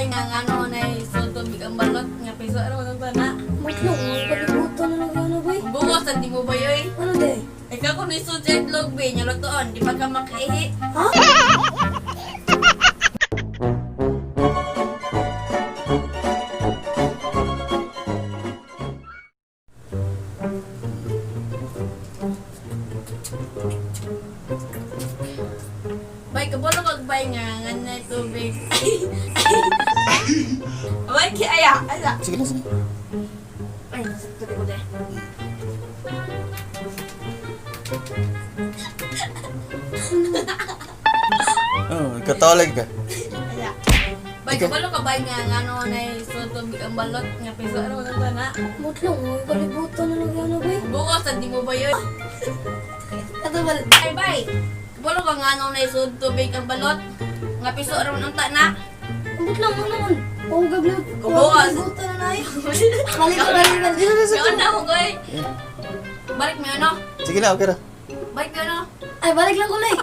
bay nga ano na isun tubig ang balot nga piso ano nang bana. Matlong, palibutan na lang ano ba? Bungos di mo ba yoy? Ano de? Ikaw kung isun sa itlog be nya lutoon, di pa ka makaihi. Ha? Bay kabalo kag bay nga nga tubig. Bay ki aya, aya. Sige lang, sige. Ay, nasakto ko de. Oh, katolig ka. Aya. Bay kabalo ka bay nga ano na isun tubig ang balot nga piso ano nang bana. Matlong, palibutan na lang ano ba? Bungos di mo ba yoy? Ato ba? Ay bay. Kabalo ka nga ano na isun tubig ang balot nga piso ano nang na. Matlong, ano naman? Oo, gablo. Kubukas. Palibutan na lang. Balik ko na rin. Dito na sa Meron na ako goy. Balik mo ano? Sige na, okay na. Balik mo ano? Ay, balik lang ko na eh.